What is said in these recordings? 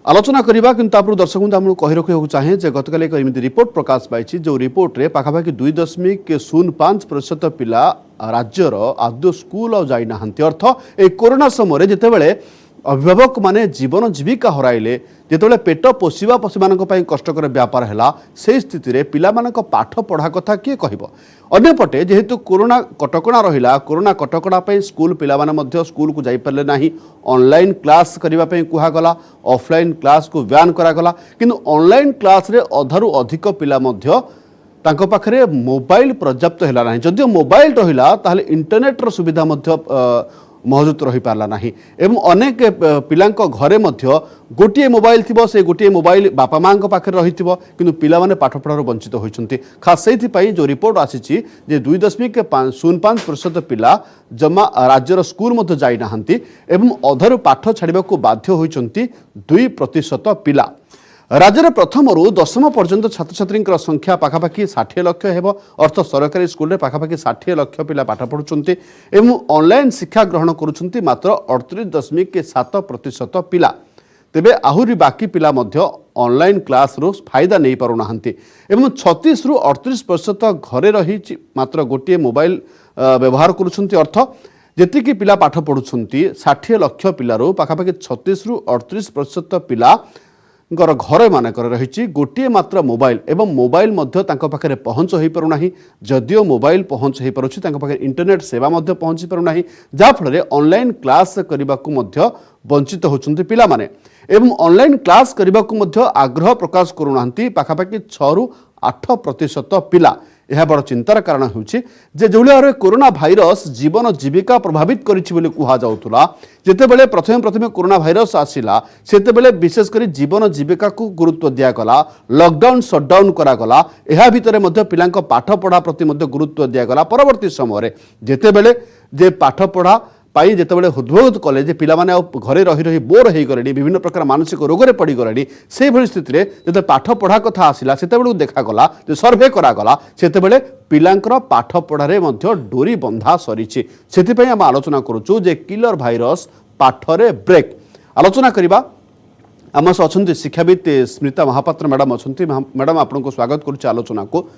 आलोचना करवा कि दर्शक कही रखा चाहे गतकाल एक एमती रिपोर्ट प्रकाश पाई जो रिपोर्ट रे पाखापाखि 2.05% पिला राज्यर आदौ स्कूल जाइना अर्थ ए कोरोना समय जितेबाला अभिभावक माने जीवन जीविका हराइले जितेबाला पेट पोषा पशु कष्टकर व्यापार है से स्थित में पिला पाठ पढ़ा कथा किए कह अन्यपटे जेहेतु कोरोना कटकणा रहा कोरोना कटकणा स्कूल पिला स्कूल को जापारे ना ऑनलाइन क्लास करने कहगला ऑफलाइन क्लास को बैन करागला किंतु ऑनलाइन क्लास रे अधारू अधिक पिला तांको पाखरे मोबाइल पर्याप्त है ना जदिव मोबाइल रहा ताहले इंटरनेट सुविधा मौजूद रही पारला नहीं एवं अनेक पिला घरे गोटे मोबाइल थी से गोटे मोबाइल बापा माँ पाखे रही किंतु पिला माने पाठ पढ़ार वंचित होती खास से जो रिपोर्ट आसी 2.05% पिला जमा राज्यर स्कूल जाइना एवं अधर पाठ छाड़ा बाध्य होती 2% पिला राज्य प्रथम रु दशम पर्यंत छात्र छात्री संख्या पाखापाखि 60 लाख है अर्थ सरकारी स्कूल रे पाखापाखि 60 लाख पिला पाठ पढ़ुंट एवं ऑनलाइन शिक्षा ग्रहण करुंट मात्र 38.7% पिला तेबे आहुरी बाकी पिला ऑनलाइन क्लास रो फायदा नहीं पारुना एवं 36 रु 38% घरे रही मात्र गोटे मोबाइल व्यवहार करुंट अर्थ जेतिकी पिला पाठ पढ़ुंट 60 लाख पिलारू पाखापाखि 36 रु 38% पिला घर मानक रही गोटे मात्र मोबाइल एवं मोबाइल पाखे पहुँच हो पारना जदिओ मोबाइल पहुँच हो पारे इंटरनेट सेवा पहुँची पारना जहाँफल ऑनलाइन क्लास करने को वंचित होती पिला माने एवं ऑनलाइन क्लास करने को आग्रह प्रकाश करूना पाखापाखि 6 रु 8% पिला यह बड़ चिंतार कारण होउछि जे जो भाव कोरोना भाइरस जीवन जीविका प्रभावित कहुला जितेबाला प्रथमे कोरोना भाइरस आसिला सेतेबेले विशेषकर जीवन जीविका को गुरुत्व दिगला लॉकडाउन शटडाउन करागला यह भितर पिला पाठ पढ़ा प्रति गुरुत्व दिगला परवर्ती समय जितेबाला जे पाठ पढ़ा पाई जितेबाला हृदबोध कले जे पिला माने घरे रही रही बोर हो गले विभिन्न प्रकार मानसिक रोग में पड़गले से भली स्थित जो पाठ पढ़ा कथा आसिला सेतेबेलू देखागला जो सर्वे करागला सेतेबेले पिलांकर पाठ पढ़ारे डोरी बंधा सरी से आम आलोचना करुचु जे किलर भाइरस पाठरे ब्रेक आलोचना करवा आम अच्छा शिक्षाविद स्मिता महापात्र मैडम अच्छा मैडम आपको स्वागत करुच्चे आलोचना को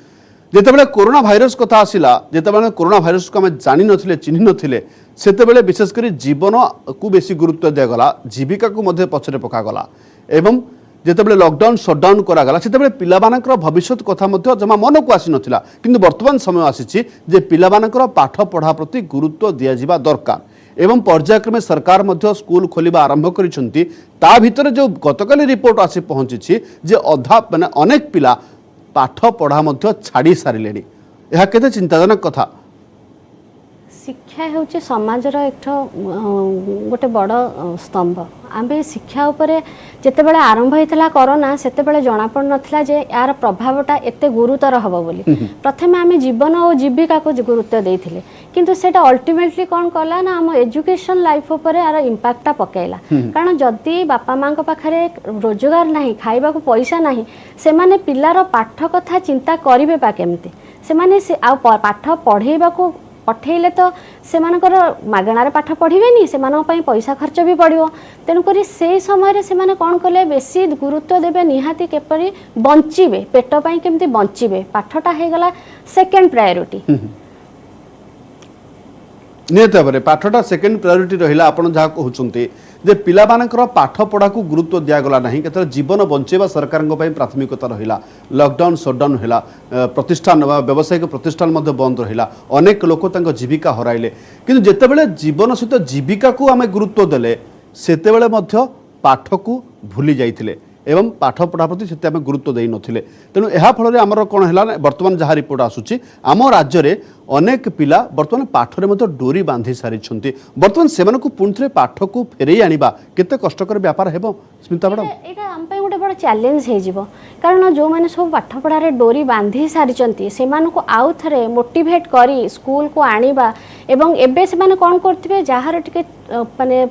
जितेबाला कोरोना भाइरस कथा आसिला जितेबाला कोरोना भाइरस को आम जानी नथिले चिन्हि नथिले सेतेबेले विशेषकर जीवन को बेसी गुरुत्व दिगला जीविका को पछरे पकागला एवं जितेबाला लॉकडाउन शटडाउन करागला सेतेबेले पिलामानकर भविष्यत कथा जमा मन को आसी नथिला किंतु वर्तमान समय आसीछि जे पिलामानकर पाठ पढ़ा प्रति गुरुत्व दिया जिबा दरकार एवं पर्यायक्रमे सरकार स्कूल खोलिबा आरंभ करिसंती ता भितर जो गतकाली रिपोर्ट आसी पहुंची जे अधा माने अनेक पिला पाठ पढ़ा छाड़ी सारे यह केते चिंताजनक कथा शिक्षा होचे समाजर एक गोटे बड़ स्तंभ आम शिक्षा उपरे जितेबाला आरंभ होता कोरोना सेतेबाला जना पड़ नाला जे यार प्रभावटा एते गुरुतर हम बोली प्रथमे आम जीवन और जीविका को गुरुत्व देथिले किंतु सेटा अल्टीमेटली कौन कला ना आम एजुकेशन लाइफ उपरे यार इंपैक्टटा पकेला कारण जदि बापा माँ पाखे रोजगार नहीं खाइबा को पैसा नहीं से माने पिलार पाठ कथा चिंता करिवे पा केमती से माने से आ पाठ पढ़ेबा को पठेले तो से मागणार पाठ पढ़े से पैसा खर्च भी पड़ो तेणुक से समय से माने कौन कले बेसी गुरुत्व देवे निहाती केपरी बंचे पेटपाई केमती बंचे पाठटा होगला सेकेंड प्रायोरिटी निहत भाव पाठटा सेकेंड प्रायोरिटी रहा आपड़ जहाँ कहते जे पिलामानकर पाठ पढ़ा को गुरुत्व दिगला ना केत जीवन बंचेबा सरकार प्राथमिकता रहा लॉकडाउन शटडाउन है प्रतिष्ठान व्यावसायिक प्रतिष्ठान बंद रहा अनेक लोक जीविका हराइले किंतु जितेबाला जीवन सहित जीविका को आम गुरुत्व देले सेतेबेले पाठ को भूली जाइथिले एवं पाठ पढ़ा प्रति से गुरुत्व दे नथिले तेणु यह फल आमर कौन है बर्तमान जहाँ रिपोर्ट आसूची आम राज्य में अनेक पिला बर्तमान पाठरे डोरी बांधि सारी बर्तमान से पुणी थे पाठ को फेरई आनिबा केते कष्टकर व्यापार है स्मिता मैडम एटा हम पे गोटे बड़ चैलेंज हे जिवो कारण जो माने सब पाठ पढ़ारे डोरी बांधि सारी से आउ थे मोटिवेट करी स्कूल को आनिबा एवं एबे से माने कौन करथिबे जहार टिके माने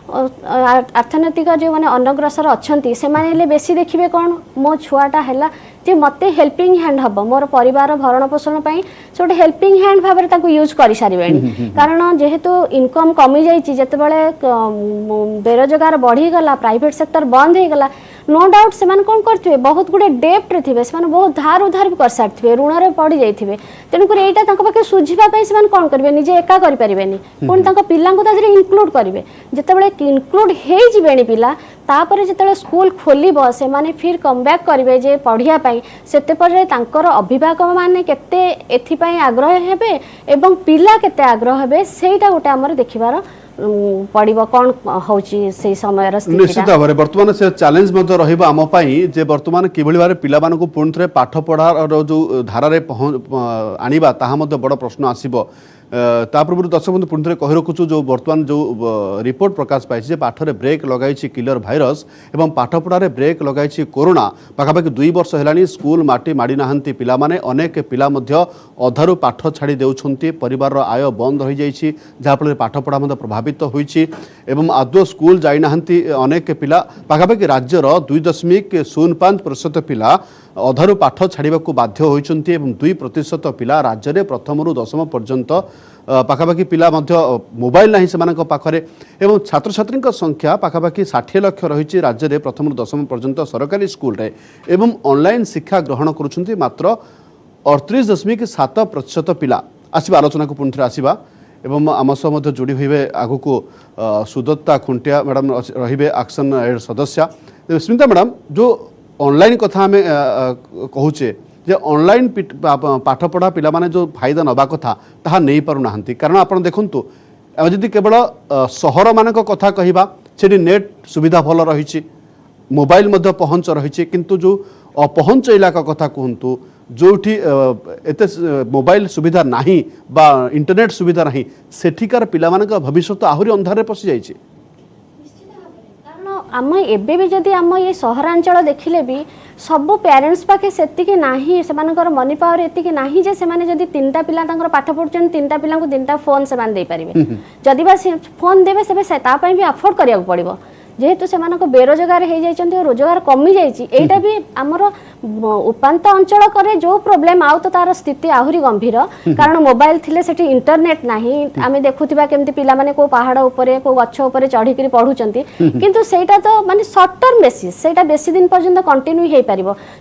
अर्थनैतिक जो माने अनग्रसर अच्छा से माने बेसी देखिए कौन मो छुआटा है जे मते हेल्पिंग हैंड हम मोर परिवार भरण पोषण से गोटे हेल्पिंग हैंड भाव में यूज कर सारे कारण जेहेतु इनकम कमी जाते बेरोजगार बढ़ीगला प्राइवेट सेक्टर बंद हो गला नो डाउट से कौन करेंगे बहुत गुड़े डेप्ट थे से बहुत धार उधार भी कर सारी ऋण में पड़ जाइए तेणुक यहाँ पाखे सुझापी से कौन करेंगे निजे एका करें पुणी पिला इनक्लूड करेंगे जितेबाला इनक्लूड हो पिला तापर जिते स्कूल खोल से माने फिर कमबैक करेंगे जे पढ़ाई से अभिभावक मैंने केते आग्रह हेबे एवं पिला केते आग्रह हेबे सेटा गोटे आमर देखिबार पड़िबो कौन होची से समय निश्चित भाव में वर्तमान से चैलेंज मध्य रहिबो आम पई जे वर्तमान किभली भारे पिला मानकु पुणी थे पाठ पढ़ार जो धारा रे आनिबा ताहा मध्य बड़ प्रश्न आसीबो ता पूर्व दर्शक बंधु पुणी थे कहि रखुछु जो वर्तमान जो रिपोर्ट प्रकाश पाई पाठरे ब्रेक लगाई किलर भाइरस एवं पाठ पढ़ारे ब्रेक लगाई कोरोना पाखापाखि 2 वर्ष है स्कूल माटी माड़ी नाहंती पिला माने अनेक पिला मध्य अधारु पाठ छाड़ी देउछंती परिवार आय बंद हो जाइछि जहाँफल पाठ पढ़ा मध्य प्रभावित होइछि एवं आदौ स्कूल जाई नाहंती अनेक पिला पाखापाखि राज्यर 2.05% पिला अधारु पाठ छाड़ा बाध्य होइछंती एवं 2% पिला राज्य में प्रथम रु दशम पर्यंत पाखापाखि पिला मध्य मोबाइल नहीं से पाखरे एवं छात्र छात्री संख्या पाखापाखि 60 लाख रही राज्य में प्रथम रु दशम पर्यंत सरकारी स्कूल रे एवं ऑनलाइन शिक्षा ग्रहण करुछंती मात्र 38.7% पिला आसीबा आलोचना को पुनः आसीबा एवं आम सह जोड़ी हुए आगु को सुदत्ता खुंटिया मैडम रहिबे एक्शन एड सदस्य स्मिता मैडम जो ऑनलाइन कथा आम कहूचे जे ऑनलाइन पाठ पढ़ा पिला माने जो फायदा नबा कथा ताहा नहीं पारु नाहंती कारण आपण देखंतु जदि केवल सहर मानक कथा कहिबा सेठी नेट सुविधा भल रही मोबाइल मध्य पहुँच रही किंतु जो अपहंच इलाका कथा कहतु जोठी एते मोबाइल सुविधा नहीं बा इंटरनेट सुविधा नहीं सेठिकार पिला मानक भविष्य आहुरी अंधारे पशि जाइछि आम एबे भी जदि आम ये सहरांचल देखिले भी सब पेरेंट्स पाखे सेतिकी नाही सेमानकर मनी पावर एतिकी नाही जे सेमाने जदि 3टा पिला तांकर पाठ पढुचन 3टा पिला को 3टा फोन सेमान दे परिबे जदि बा फोन देबे सेबे ता पई भी अफोर्ड करिया पड़िबो जेहेतु से बेरोजगार हो जाइए रोजगार कमी जाइए भी आमर उपांत अंचल करे जो प्रोब्लेम आउ तो तार स्थिति आहुरी गंभीर कारण मोबाइल थिले सेठी इंटरनेट नाही आमे देखुथिबा केमती पिला माने को पहाड़ ऊपर को गछ ऊपर चढ़ी करी पढुचंती किंतु सेटा तो माने शॉर्ट टर्म बेसिस सेटा बेसी दिन पर्यंत कंटिन्यू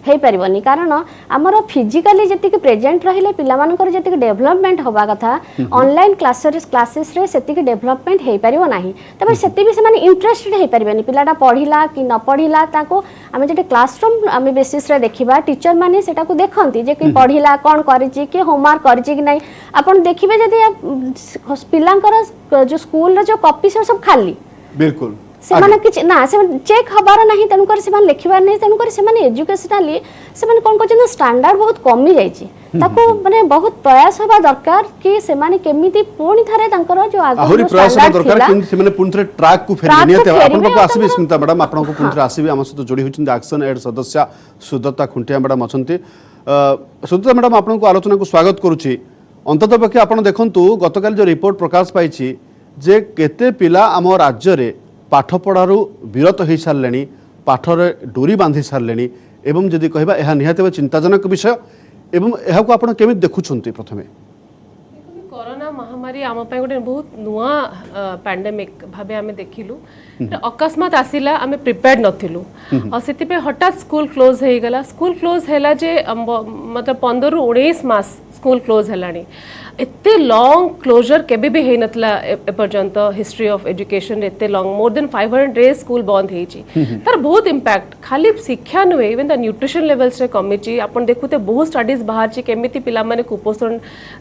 हे परिबनी कारण आमर फिजिकली जति के प्रेजेंट रहिले पिला मानकर जति के डेवलपमेंट होबा कथा ऑनलाइन क्लासेस रे सेति के डेवलपमेंट हे परिबो नाही तबे सेति भी से माने इंटरेस्टेड हे परिबनी पिलाटा पढ़िला कि न पढ़िला ताको आमे जति क्लासरूम आमे बेसिस रे देखिबा टीचर माने सेटा को देखंती जे कि पढ़िला कोन करिछि कि होमवर्क करिछि कि नै आपण देखिबे जति पिलांकर जो स्कूल रे जो कॉपी से सब खाली बिल्कुल से माने किछ ना से चेक हबार नाही तनु कर से मान लिखिबार नाही तनु कर से माने एजुकेशनली से माने कोन कोन स्टैंडर्ड बहुत कमी जाइछि ताको माने बहुत प्रयास होबा दरकार कि से माने केमिति पूर्ण थारे तांकर जो आहुरी प्रयास होबा दरकार कि से माने पूर्ण थारे ट्रैक को फेरि नियते आपन को आसीबे स्मिता मैडम आपन को पूर्ण थारे आसीबे हम सहित जोड़ी होछन एक्शन एड सदस्य सुदत्ता खुंटिया मैडम अछंती सुदत्ता मैडम आपन को आलोचना को स्वागत करूची अंततः पक्षे आपन देखंतु गतकाल जो रिपोर्ट प्रकाश पाइछि जे केते पिला हम राज्य रे पाठ पढ़ारू विरत हो सारे पाठरे डोरी बांधि सारे एवं जदि कहबा यह निहाते चिंताजनक विषय एवं यह को आपण केमिति देखुछंती प्रथमे कोरोना महामारी आम गोटे बहुत नुआ पैंडेमिक भाबे आमे देखिलु अकस्मात आसिला आमे प्रिपेयर्ड नथिलु और सेति पे हठात स्कूल क्लोज हे गला स्कूल क्लोज हैला जे मतलब 15 रु 19 मास स्कूल क्लोज हैलानी एते लॉन्ग क्लोजर केबे भी हे नतला एपर्यंत हिस्ट्री ऑफ एजुकेशन एते long more than 500 days school बंद हेची तार बहुत इंपैक्ट खाली शिक्षा नुहे इवन द न्यूट्रिशन लेवल्स रे कमिची आपण देखुते बहुत स्टडीज बाहर ची केमिति पिला माने कुपोषण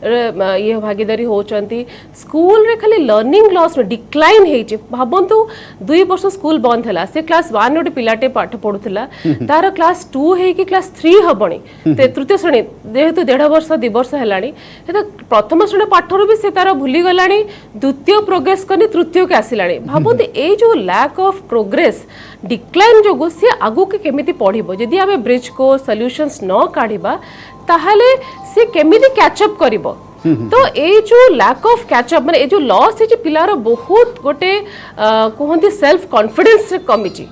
ये भागीदारी होचंती स्कूल रे खाली लर्निंग लॉस डिक्लाइन हेची भाबंतु 2 वर्ष स्कूल बंद हला से क्लास 1 ओटे पिलाटे पाठ पढुथला तार क्लास 2 हे कि क्लास 3 हबणी तृतीय श्रेणी जेहेतु 1.5 वर्ष 2 वर्ष हलाणी प्रथम श्रेणी पाठर भी से तार भूली गलानी द्वितीय प्रोग्रेस करनी तृतीय के आसिलानी भाबंतु ए जो लैक ऑफ प्रोग्रेस डिक्लाइन जो सी आगु के केमिति पढ़िबो जदि आमे ब्रिज को सॉल्यूशंस न काढिबा ताहाले से केमिति कैचअप करिबो तो ए जो लैक ऑफ कैचअप माने ए जो लॉस है पिलार बहुत गोटे कहंती सेल्फ कॉन्फिडेंस रे कमिची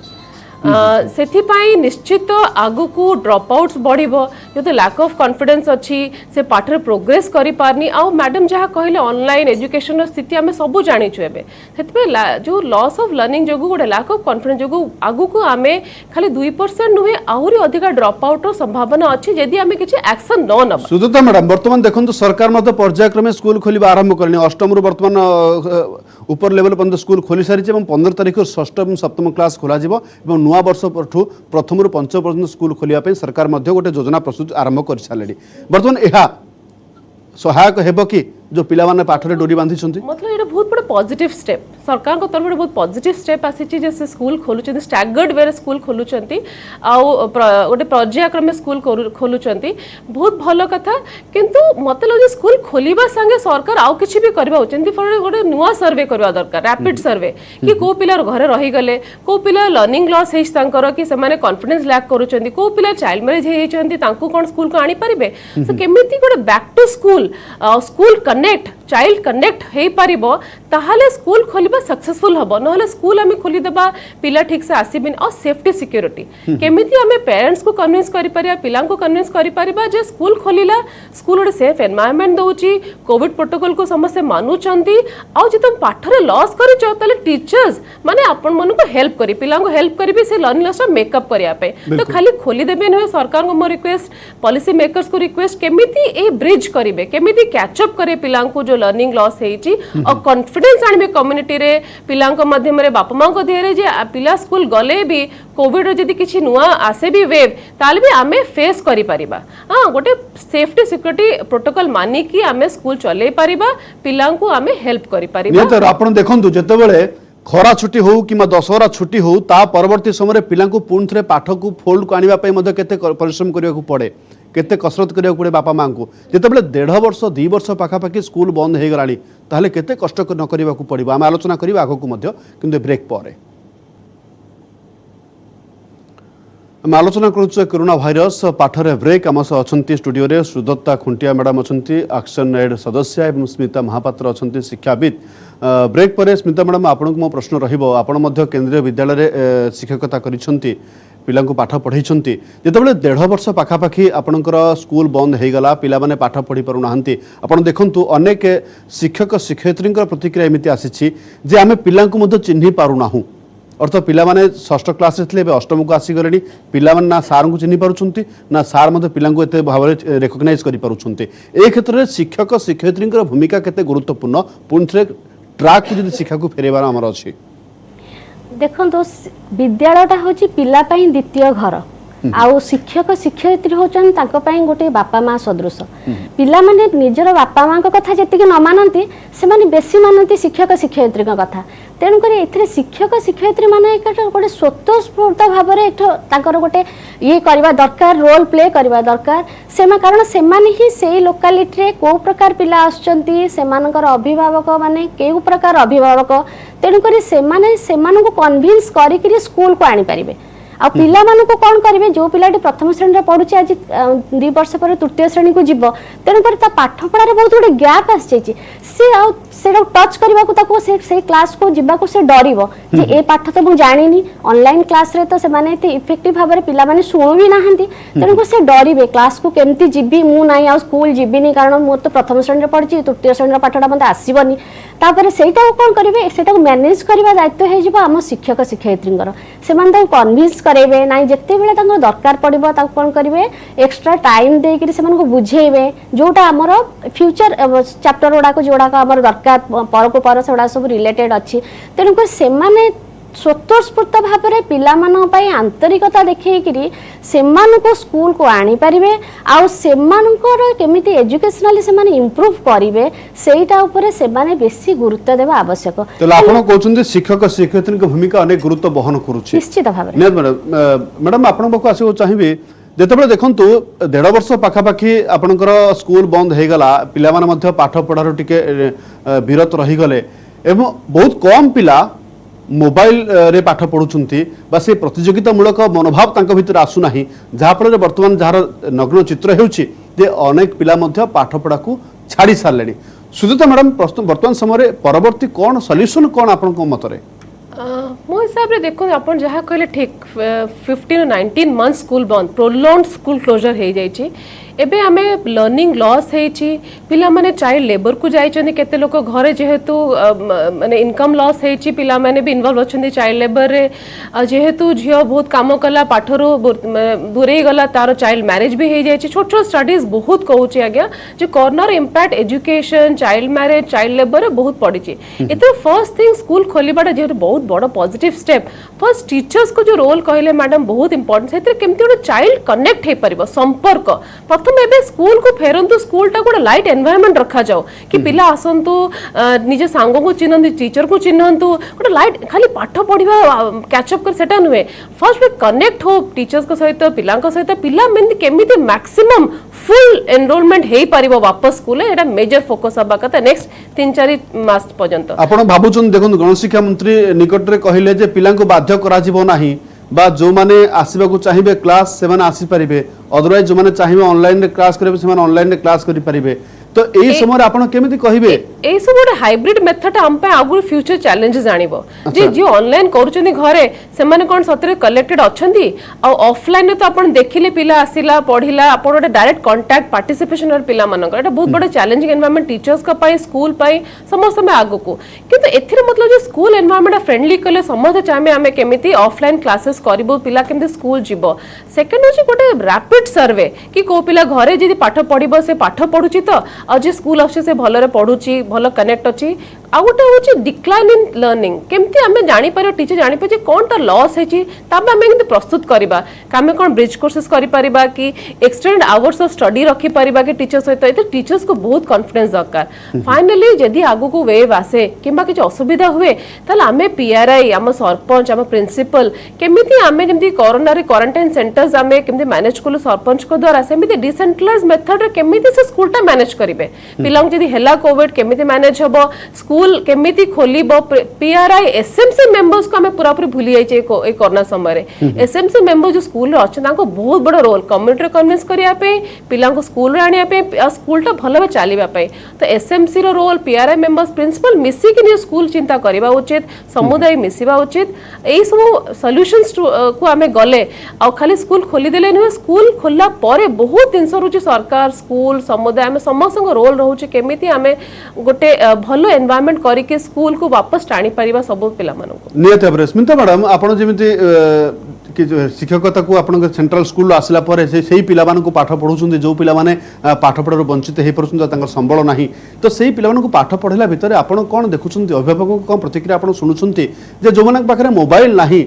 ସେଥିପାଇଁ ନିଶ୍ଚିତ ଆଗକୁ ଡ୍ରପ୍ ଆଉଟ୍ସ ବଢ଼ିବ ଯେହେତୁ ଲ୍ୟାକ୍ ଅଫ୍ କନଫିଡେନ୍ସ ଅଛି ସେ ପାଠରେ ପ୍ରୋଗ୍ରେସ୍ କରିପାରୁନି ଆଉ ମ୍ୟାଡ଼ାମ୍ ଯାହା କହିଲେ ଅନଲାଇନ୍ ଏଜୁକେସନର ସ୍ଥିତି ଆମେ ସବୁ ଜାଣିଛୁ ଏବେ ସେଥିପାଇଁ ଯେଉଁ ଲସ୍ ଅଫ୍ ଲର୍ଣ୍ଣିଂ ଯୋଗୁଁ ଗୋଟେ ଲ୍ୟାକ୍ ଅଫ୍ କନଫିଡେନ୍ସ ଯୋଗୁଁ ଆଗକୁ ଆମେ ଖାଲି 2% ନୁହେଁ ଆହୁରି ଅଧିକା ଡ୍ରପ୍ ଆଉଟ୍ର ସମ୍ଭାବନା ଅଛି ଯଦି ଆମେ କିଛି ଆକ୍ସନ୍ ନ ନେବା। ସୁଦତ୍ତା ମ୍ୟାଡ଼ାମ୍ ବର୍ତ୍ତମାନ ଦେଖନ୍ତୁ ସରକାର ମଧ୍ୟ ପର୍ଯ୍ୟାୟକ୍ରମେ ସ୍କୁଲ ଖୋଲିବା ଆରମ୍ଭ କଲେଣି ଅଷ୍ଟମରୁ ବର୍ତ୍ତମାନ ଉପର ଲେଭେଲ পর্যন্ত স্কুল খোলি সারিছে এবং 15 তারিখ ষষ্ঠ এবং সপ্তম ক্লাস খোলাଯିବ এবং নূଆ ବର୍ଷ পরଠୁ প্রথমରୁ পঞ্চম পর্যন্ত স্কুল খোলিବା ପାଇଁ ସରକାର ମଧ୍ୟ ଗୋଟେ ଯୋଜନା ପ୍ରସ୍ତୁତ ଆରମ୍ଭ କରିସାରିଲେଣି ବର୍ତ୍ତମାନ ଏହା ସହାୟକ ହେବ କି जो पिला माने पाठरे डोरी बांधिछन्ती मतलब ये बहुत बड़ा पॉजिटिव स्टेप सरकार को तरफ बहुत पॉजिटिव स्टेप आसी जे से स्कूल खोलुचंती स्टैगर्ड वे स्कूल खोलुचंती आउ गोटे पर्यायक्रम स्कूल खोलुचंती बहुत भलो कथा किंतु मते लगे स्कूल खोलिबा संगे सरकार आउ किछि भी करबा उचंती फर गोटे नुवा सर्वे करबा दरकार रैपिड सर्वे कि को पिला घरे रही गले को पिला लर्निंग लॉस हेस तांकर कि से माने कॉन्फिडेंस लैक करूचंती को पिला चाइल्ड मैरिज हेचंती तांको कोन स्कूल को आनी परिबे सो केमिति गोटे back to school school connect child connect हे पारिबो ताहाले स्कूल खोलिबा सक्सेसफुल हबो नहले स्कूल हमें खोली देबा पिला ठीक से आसीबिन और सेफ्टी सिक्योरिटी केमिति हमें पेरेंट्स को कन्विंस करि परिया पिला को कन्विंस करि परिबा जे स्कूल खोलिला स्कूल ओडे सेफ एनवायरनमेंट दउची कोविड प्रोटोकॉल को समस्त मानुचंती आ जे तुम पाठरे लॉस करिचो तले टीचर्स माने अपन मन को हेल्प करी पिला को हेल्प करिबे से लर्निंग लॉस मेकअप करिया पे तो खाली खोली देबे न सरकार को मो रिक्वेस्ट पॉलिसी मेकर्स को रिक्वेस्ट केमिति ए ब्रिज करिवे केमिति कैच अप करे पिला को जो लर्निंग लॉस हेची और कॉन्फिडेंस आनिबे कम्युनिटी रे पिला को माध्यम रे बापा मां को दियरे जे पिला स्कूल गले भी कोविड रे जदी किछि नुवा आसे भी वेव ताले भी आमे फेस करि परिबा हां गोटे सेफ्टी सिक्योरिटी प्रोटोकॉल मानी कि आमे स्कूल चले परिबा पिला को आमे हेल्प करि परिबा तो आपण देखंतु जतेबेले खरा छुट्टी हो कि दशहरा छुट्टी हो ता परवर्ती समय पिला को पुण थे पाठ को फोल्ड को आनिबा पई मधे केते परिश्रम करिया को पड़े केते कसरत करिया पड़े बापा मां को जेतेबेले 1.5 वर्ष 2 वर्ष पाखापाखि स्कूल बंद हो गलानी ताहले केते कष्ट न करिबा को पड़िबो आम आलोचना करिबा आगो को मध्य किंतु ब्रेक परे आम आलोचना करुचे कोरोना भाइरस पाठरे ब्रेक आम सह अछंती स्टूडियो रे सुदत्ता खुंटिया मैडम अछंती एक्शन एड सदस्य एवं स्मिता महापात्र अछंती शिक्षाविद ब्रेक पर स्मिता मैडम आपन को मो प्रश्न रहिबो आपन मध्य केंद्रीय विद्यालय रे शिक्षकता करिसंती पिला को पाठ पढ़ाई जितेबाला 1.5 वर्ष पाखापाखि आपणकर स्कूल बंद हो गला पिला माने पाठ पढ़ी पारु नाहंती आपण देखंतु अनेक शिक्षक शिक्षयित्री प्रतिक्रिया एमिति आसीछि जे आमे पिला को मध्य चिन्हि पारु नाहु अर्थ पिला माने षष्ठ क्लास रे थिले अष्टम को आसी गलेनी पिला माने ना सार को चिन्हि पारुछंती ना सार मध्य पिला को एते भाव रिकॉग्नाइज करि पारुछंती ए क्षेत्र रे शिक्षक शिक्षयित्री भूमिका केते गुरुत्वपूर्ण पुनथरे ट्रैक को जदि शिक्षा को फेरेबार हमर अछि देखो विद्यालयटा हूँ पिला द्वितीय घर आउ शिक्षक शिक्षयित्री होती गोटे बापा माँ सदृश पिला माने निजर बापा माँ कथा जी न मानती से बेसी मानती शिक्षक शिक्षयित्री कथा तेणुक ए शिक्षक शिक्षयित्री मैंने गोटे स्वतःस्फूर्त भाव में गोटे ये करवा दरकार रोल प्ले करवा दरकार से कारण से लोकालिटी कौ प्रकार पिला आसुचंती अभिभावक माने केउ प्रकार अभिभावक तेणुक से कन्विन्स करी स्कूल को आनी पारिबे आ पिला मानू को कौन करेंगे जो पिलाटी प्रथम श्रेणी में पढ़ुचे आज 2 वर्ष पर तृतीय श्रेणी को जीव तेणुकर पाठ पढ़ार बहुत गोटे गैप आसी से टच करने को से क्लास को जीवा से डर जे ए पाठ तो मुझे जानी ऑनलाइन क्लास रे तो से इफेक्टिव भाव में पिला माने शुणु भी ना तेणुक से डरे क्लास को केमती जीवी मु ना आ स्कूल जीविनी कारण मुझे तो प्रथम श्रेणी में पढ़ी तृतीय श्रेणी पाठटा मत आसबनी तापर सेटा कौन करेंगे सेटा मैनेज करने दायित्व हो शिक्षक शिक्षयित्री से कन्विन्स करेंगे ना जिते बड़े दरकार पड़ो कौन करेंगे एक्सट्रा टाइम देकर से बुझेबे जोटा आमर फ्यूचर चैप्टर गुड़ाक जोड़ाक आम दरकार पर को पर से सब रिलेटेड अच्छी तेणुक से स्वतःस्फूर्त भाव में पिला आंतरिकता देखिए से स्कूल को आनी पारिबे आउ सेमानकर केमिति एजुकेशनली से इम्प्रूव करेंगे सेटा ऊपर से बेसी गुरुत्व देवा आवश्यक तो आपण कहउछन्ते शिक्षक शिक्षयित्री भूमिका अनेक गुरुत्व बहन करूछि निश्चित भाव में मैडम आपण पाखु आसिबो चाहिबे जेतेबेले देखंतु 1.5 वर्ष पाखापाखि आपणकर स्कूल बंद हो गला पिला माने मध्य पाठ पढ़ार टिके विरत रही गले एवं बहुत कम पिला मोबाइल रे पाठ पढ़ुचंती बा से प्रतियोगितामूलक मनोभाव तांको भितर आसुना जहाँ फल बर्तमान जार नग्न चित्र होउछि जे अनेक पिला मध्य पाठ पढ़ा को छाड़ी सारले सुजाता मैडम बर्तमान समय परवर्ती कौन सॉल्यूशन कौन आपण मतरे मो हिसाब से देखो अपन जहाँ कहले ठीक 15 to 19 months स्कूल बंद प्रोलॉन्ग स्कूल क्लोजर हो जाइए एबे आमे लर्निंग लॉस हेची पिला माने चाइल्ड लेबर को जाइछन्ती केते लोक घरे जेहेतु माने इनकम लॉस हेची पिला माने भी इन्वॉल्व अछन्ती चाइल्ड लेबर रे जेहेतु झियो बहुत काम कला पाठरो दूरे गला तार चाइल्ड मैरिज भी हे जाइछि छोट छोट स्टडीज बहुत कहूछि आज्ञा जे corona impact education child marriage child labour बहुत पड़िछि एते फर्स्ट थिंग स्कूल खोलिबाटा जेहेतु बहुत बड़ पॉजिटिव स्टेप फर्स्ट टीचर्स को जो रोल कहले मैडम बहुत इंपोर्टेंट सेते केमति गोटे चाइल्ड कनेक्ट हे परिबो संपर्क प्रथम एबे स्कूल को फेरंतु स्कूल टा गोटे लाइट एनवायरनमेंट रखा जाओ कि पिला आसंतु निजे सांग को चिन्हंतु टीचर को चिन्हंतु गोटे लाइट खाली पाठ पढ़िबा कैचअप कर सेटा नुहे फर्स्ट वे कनेक्ट हो टीचर्स को सहित पिला सहित पिला मेन केमिति मैक्सिमम फुल एनरोलमेंट हे परिबो वापस स्कूल एटा मेजर फोकस हबा कथा नेक्स्ट 3-4 मास पर्यंत आपण भाबुचन देखन गणशिक्षा मंत्री निकट रे कहिले जे पिला को बाध्य करा जिवो नाही बा जो माने आसीबा को चाहिबे क्लास से माने आसी परिबे अदरवाइज जो माने चाहिबे ऑनलाइन रे क्लास करिबे से माने ऑनलाइन रे क्लास करि परिबे तो एई समय आपण केमिति कहिबे एई सब गोटे हाइब्रिड मेथड हम पे आगु फ्यूचर चैलेंजेस जानिबो जे जे ऑनलाइन करूचनी घरे से माने कोन सतरे कलेक्टेड अछंती आ ऑफलाइन रे तो आपण देखिले पिला आसीला पढिला आपण गोटे डायरेक्ट कांटेक्ट पार्टिसिपेशन और पिला मानकर एटा बहुत बड़ा चैलेंजिंग एनवायरनमेंट टीचर्स का पाई स्कूल पाई समस्त में आगु को किंतु एथिरे मतलब जे स्कूल एनवायरनमेंट फ्रेंडली कले समस्त चाहे हमें केमिति ऑफलाइन क्लासेस करबो पिला केमिति स्कूल जिवो सेकंड होची गोटे रैपिड सर्वे कि को पिला घरे जदी पाठ पढिबो से पाठ पढुची तो आज स्कूल आसे से भलरे पढुची भल कनेक्ट अछि आ गोटे होची डिक्लाइन इन लर्निंग केमती हमें जानि पारो टीचर जानि पे जे कोनटा लॉस हेची तब हमें केमती प्रस्तुत करिबा कामे कोन ब्रिज कोर्सेस करि परिबा कि एक्सटेंड आवर्स ऑफ स्टडी रखि परिबा कि टीचर सहित एते टीचर्स को बहुत कॉन्फिडेंस दरकार फाइनली जदी आगु को वेव आसे किबा कि असुविधा हुए ताले हमें पीआरआई हम सरपंच हम प्रिंसिपल केमिति हमें जेमती कोरोना रे क्वारंटाइन सेंटर्स हमें केमती मैनेज करलु सरपंच को द्वारा सेमिति डिसेंट्रलाइज मेथड रे केमिति से स्कूल टा मैनेज करिवे पिलांग जदी हेला कोविड केमिति मैनेज हबो स्कूल केमिति खोलिबो पीआरआई एसएमसी मेंबर्स को हमें पूरा पूरी भूली जाइछे ए कोरोना समय रे एसएमसी मेंबर जो स्कूल रे अछि ताको बहुत बड़ रोल कम्युनिटी कन्विंस करिया पे पिलांग को स्कूल रे आनिया पे स्कूल टा भलो चलीबा पे तो एसएमसी रो रोल पीआरआई मेंबर्स प्रिंसिपल मिसी कि स्कूल चिंता करबा उचित समुदाय मिसिबा उचित एई सब सॉल्यूशंस को हमें गले आ खाली स्कूल खोली देले न स्कूल खोलला परे बहुत दिन रुचि सरकार स्कूल समुदाय में समस्त रोल रहउछि केमिति हमें गोटे भलो एनवायरनमेंट करिके स्कूल को वापस टाणी परिबा सब पिला मानको नियत भाବରେ स्मिता मैडम आपण जेमिति कि शिक्षकता को आपण सेंट्रल स्कूल आसला परे सेही पिला मानको पाठ पढुछुंदी जो पिला माने पाठ पढारो वंचित हे परछुंदा तांकर संबळ नाही तो सेही पिला मानको पाठ पढिला भितरे आपण कोन देखुछुंदी अभिभावक कोन प्रतिक्रिया आपण सुनुछुंती जे जो मानक पाखरे मोबाइल नाही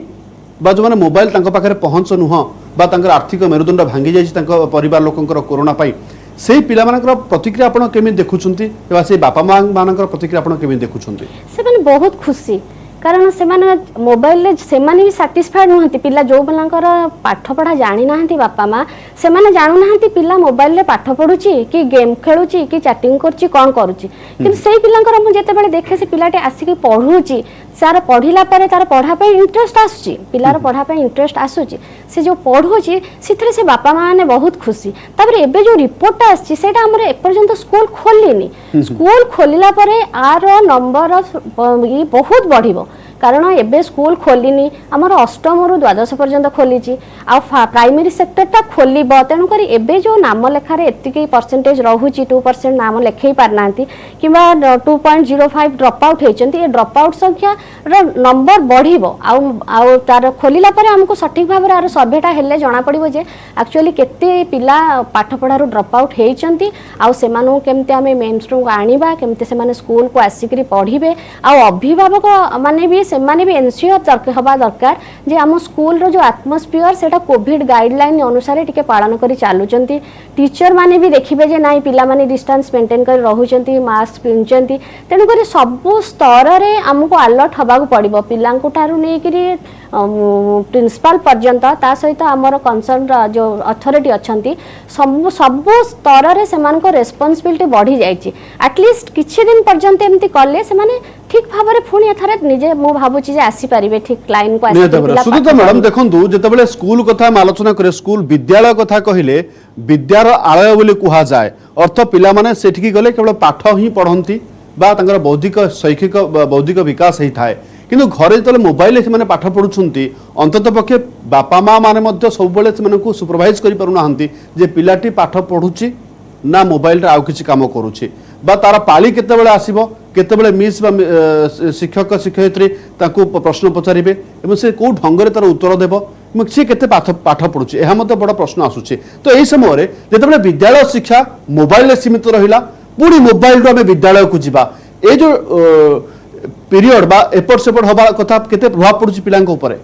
बा जो माने मोबाइल तांको पाखरे पहुंच नुह बा तांकर आर्थिक मेरुदंड भांगी जाइछि तांको परिवार लोकंकर कोरोना पाई सेही पिला मानकर प्रतिक्रिया आपण केमि देखुछुंती एबा से बापा मां मानकर प्रतिक्रिया आपण केमि देखुछुंती से माने बहुत खुशी कारण से माने मोबाइल से माने भी सैटिस्फाइड नहंती पिला जो बलांकर पाठ पढ़ा जानि नाहंती बापा मां से माने जानु नाहंती पिला मोबाइल ले पाठ पढुची कि गेम खेलुची कि चैटिंग करची कोन करूची किंतु सेही पिलांकर हम जेते बेले देखे से पिलाटे आसी कि पढुची सार पढ़िला परे तार पढ़ा पे इंटरेस्ट आसुची पिलार पढ़ा पे इंटरेस्ट आसुची से जो पढुची सिथरे से बापा मां ने बहुत खुशी तापर एबे जो रिपोर्ट आसची सेटा हमर ए पर्यंत स्कूल खोलिनी स्कूल खोलिला परे आर नंबर बहुत बढ़िबो कारण एबे स्कूल खोलिनी हमर अष्टम रु द्वादश पर्यंत खोलीची आ प्राइमरी सेक्टर टा खोलिबो तेनु करी एबे जो नाम लेखा रे एतिकी परसेंटेज रहूची 2% नाम लेखै पारनांती किबा 2.05 ड्रॉप आउट हेचंती ए ड्रॉप आउट संख्या रो नंबर बढ़िबो आ तार खोलिला परे हमको सटीक भाबरे आर सर्वेटा हेले जणा पड़िबो जे एक्चुअली केते पिला पाठ पढारो ड्रॉप आउट हेचंती आ सेमानु केमते हमें मेन स्ट्रीम को आनिबा केमते सेमाने स्कूल को आसिकरी पढिबे आ अभिभावक माने भी सेमाने भी एनश्योर हवा दरकार जे आम स्कूल रो जो एटमॉस्फियर सेटा कोविड गाइडलाइन अनुसार टिके पालन करी चालुचंती टीचर माने भी देखिबे जे नाइ पिला माने डिस्टेंस मेंटेन कर रहउचंती मास्क पिनचंती तेनु करी सब स्तर रे हमको अलर्ट हवा को पड़िबो पिलां को थारु नै करी प्रिंसिपल पर्यंत ता सहित आमर कंसर्न जो अथॉरिटी अछंती सब सब स्तर रे सेमान को रेस्पोंसिबिलिटी बढ़ी जाइची एटलीस्ट किछि दिन पर्यंत एमती करले से माने ठीक भाबरे पुणी एथरे निजे मो भाबुची जे आसी परिबे ठीक लाइन को आसी पिला सुदीता मैडम देखंतु जेतेबेले स्कूल कथा आलोचना करे स्कूल विद्यालय कथा कहिले विद्यार आलय बोली कुहा जाय अर्थ पिला माने सेठकी गले केवल पाठ ही पढंती बा तांकर बौद्धिक शैक्षिक बौद्धिक विकास ही थाए किंतु घरे जो मोबाइल से पाठ पढ़ुंट अंतत पक्षे बापा माँ मैंने सब सुपरभाइज कर पिलाटी पाठ पढ़ुची ना मोबाइल रे आउ किछि काम करूची बा तारा पाली केतेबेले आसीबो केतेबेले मिस बा शिक्षक शिक्षयित्री ताकू प्रश्न पचारिबे एवं से को ढंगरे तार उत्तर देबो एवं से केते पाठ पढुची एहा मते बड़ प्रश्न आसुची तो एही समय रे जेतेबेले विद्यालय शिक्षा मोबाइल रे सीमित रहिला पूरी मोबाइल रो हमें विद्यालय को जिबा ए जो पीरियड बा एपट सेपट होबा कथा केते प्रभाव पडुची पिलांक ऊपर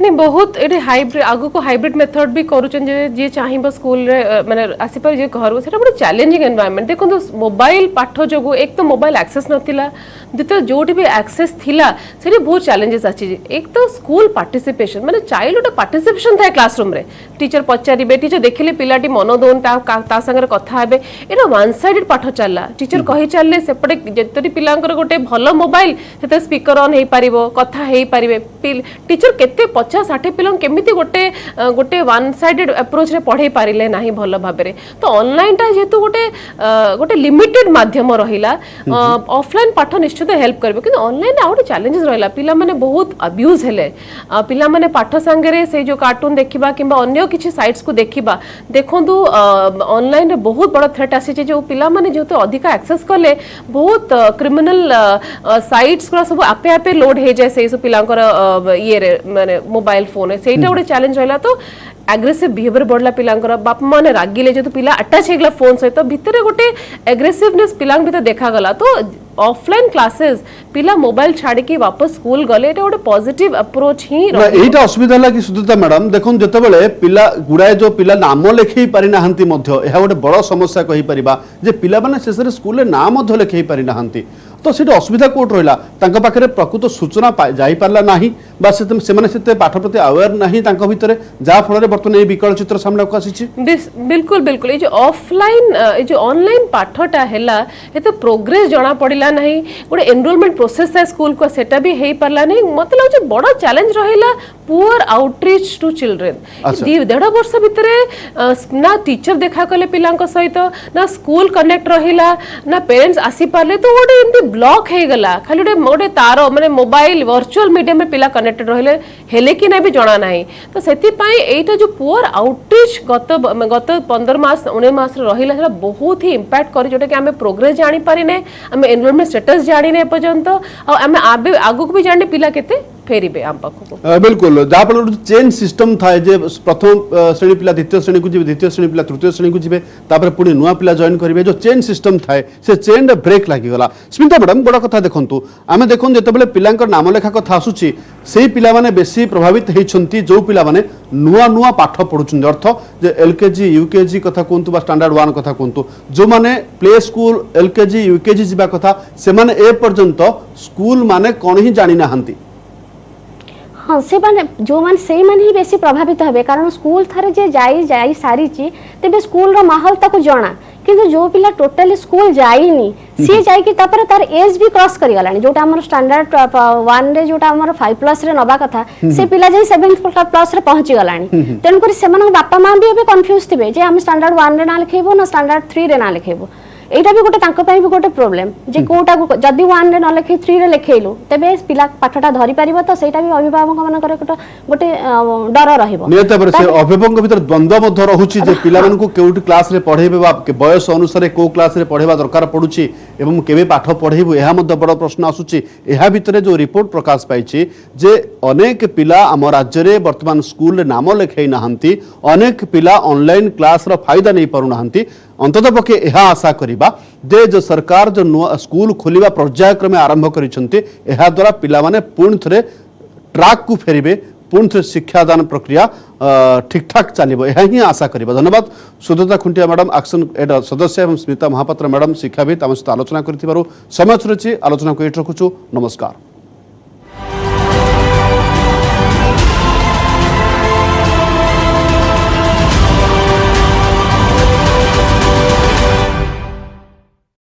नहीं बहुत ये हाइब्रिड आगु को हाइब्रिड मेथड भी करूचन जे चाहिबो स्कूल रे माने आसी पर जे घर सेटा बड़ चैलेंजिंग एनवायरनमेंट देखो मोबाइल पाठ जोगु एक तो मोबाइल एक्सेस नथिला द्वितीय जोटी भी एक्सेस थिला सेठी बहुत चैलेंजेस आछि एक तो स्कूल पार्टिसिपेशन माने चाइल्ड पार्टिसिपेशन थाए क्लासरूम रे टीचर पचारिबे टीचर देखिले पिलाटी मन दोन ता संगे कथा हेबे एटा वन साइडेड पाठ चलला टीचर कहि चलले सेपटे जेतरी पिलांकर गोटे भलो मोबाइल सेते स्पीकर ऑन हेई परिबो कथा हेई परिबे टीचर केते 50-60 पिला केमिति गोटे गोटे वन साइडेड अप्रोच रे पढ़े पारिले नाही भलो भाबरे तो ऑनलाइन टा जेतु गोटे गोटे लिमिटेड माध्यम रहिला ऑफलाइन पाठ निश्चित हेल्प करबे कि ऑनलाइन आउट चैलेंजेस रहिला पिला माने बहुत अब्यूज हेले पिला माने पाठ संगे रे से जो कार्टून देखिबा किबा अन्य किछि साइट्स को देखिबा देखंतु ऑनलाइन रे बहुत बड़ थ्रेट आसी जे पिला माने जेतु अधिक एक्सेस करले बहुत क्रिमिनल साइट्स को सब आपे आपे लोड हे जाय से पिलांकर ये रे माने मोबाइल फोन है सेटा गोटे चैलेंज रहला तो एग्रेसिव बिहेवियर बढ़ला पिलांकर बाप माने रागिले जो पिला अटैच हेगला फोन सहित भितरे गोटे एग्रेसिवनेस पिलांग भीतर देखा गला तो ऑफलाइन क्लासेस पिला मोबाइल छाड़ी के वापस स्कूल गले एटा गोटे पॉजिटिव अप्रोच ही एटा असुविधा ला कि सुदता मैडम देखन जतबेले पिला गुडाय जो पिला नाम लेखै पारि नाहंती मध्य एहा गोटे बड़ समस्या कहि परिबा जे पिला माने शेषरे स्कूल रे नाम मध्य लेखै पारि नाहंती तो सेठी असुविधा कोट रहिला तांका पाखरे प्रकृत सूचना जाई पारला नाही बा से माने सेते पाठ प्रति अवेयर नाही तांका भितरे जा फल रे बर्तन ए विकल चित्र सामने को आसीची बिल्कुल बिल्कुल ए जो ऑफलाइन ए जो ऑनलाइन पाठटा हैला ए तो प्रोग्रेस जणा पड़िला नाही गोटे एनरोलमेंट प्रोसेस है स्कूल को सेटा भी हेई पारला नहीं मतलब जे बड़ा चैलेंज रहिला पुअर आउटरीच टू चिल्ड्रेन 1.5 वर्ष भितरे ना टीचर देखा कले पिलांक सहित ना स्कूल कनेक्ट रहिला ना पेरेंट्स आसी पारले तो गोटे एंती ब्लॉक हे गला खाली गोटे तार माने मोबाइल वर्चुअल मीडियम में पिला कनेक्टेड रहिले हेले कि नहीं भी जणा नाही तो सेति पई एटा जो पुअर आउटरीच गत 15 मास 19 मास रहिला सेटा बहुत ही इंपैक्ट करी जोटे कि हमें प्रोग्रेस जानि पारिने हमें एनरोलमेंट स्टेटस जानिने पर्यंत आ हमें आगु भी जानि पिला केते फेरिबे आम पाखो बिल्कुल जहाँ फल चेन सिस्टम थाए जे प्रथम श्रेणी पिला द्वितीय श्रेणी को जी द्वितीय श्रेणी पिला तृतीय श्रेणी को जी पुणी नुआ पिला जॉइन करेंगे जो चेन सिस्टम थाए से चेन रे ब्रेक लागिगला स्मिता मैडम बड़ कथा देखंतु आमे देखन जेतेबेले पिलांकर नाम लेखा कथा आसुची सेही पिला माने बेसी प्रभावित हेइछंती जो पिला माने नुआ नुआ पाठ पढुछन अर्थ जे एलकेजी यूकेजी कथा कोंतु बा स्टैंडर्ड 1 कथा कोंतु जो माने प्ले स्कूल एलकेजी यूकेजी जिबा कथा से माने ए पर्यंत स्कूल माने कोन ही जानि नाहंती हाँ से माने जो मान से मान ही बेसी प्रभावित हेबे कारण स्कूल थारे जे जाई सारी ची तेबे स्कूल रो माहौल ताको जणा किंतु जो पिला टोटली स्कूल जाईनी सी जाई कि तापर तार एज भी क्रॉस करि गलानी जोटा हमर स्टैंडर्ड 1 रे जोटा हमर 5+ रे नबा कथा से पिला जाई 7+ रे पहुंची गलानी तेन करी सेमान बापा मां भी एबे कंफ्यूज थिबे जे हम स्टैंडर्ड 1 रे ना लिखेबो ना स्टैंडर्ड 3 रे ना लिखेबो एटा भी गोटे तांको पई भी गोटे प्रॉब्लम जे कोटा जदी 1 रे न लिखे 3 रे लिखेइलो तबे पिला पाठटा धरि परिबो तो सेटा भी अभिभावक मन करे गोटे डर रहिबो नियत पर से अभिभावक भीतर द्वंद्व मध्य रहउची जे पिला मन को केउटी क्लास रे पढेबे बा बयस अनुसार को क्लास रे पढेबा दरकार पडुची एवं केबे पाठ पढेबो एहा मध्य बड़ प्रश्न आसुची एहा भितरे जो रिपोर्ट प्रकाश पाइची जे अनेक पिला हम राज्य रे वर्तमान स्कूल रे नाम लेखै नाहंती अनेक पिला ऑनलाइन क्लास रो फायदा नै पारु नाहंती अंतत पक्षे यह आशा करिबा जे जो सरकार जो नुआ स्कूल खोलिबा पर्यायक्रमे आरंभ करिसंती एहा द्वारा पिला माने पूर्ण थरे ट्रैक को फेरिबे पूर्ण थरे शिक्षादान प्रक्रिया ठीक ठाक चलिबो एहा ही आशा करिबा धन्यवाद सुदत्ता खुंटिया मैडम एक्शन एड सदस्य एवं स्मिता महापात्र मैडम शिक्षाविद हम सहित आलोचना करथिबारु समय छुची आलोचना को एट रखुछु नमस्कार।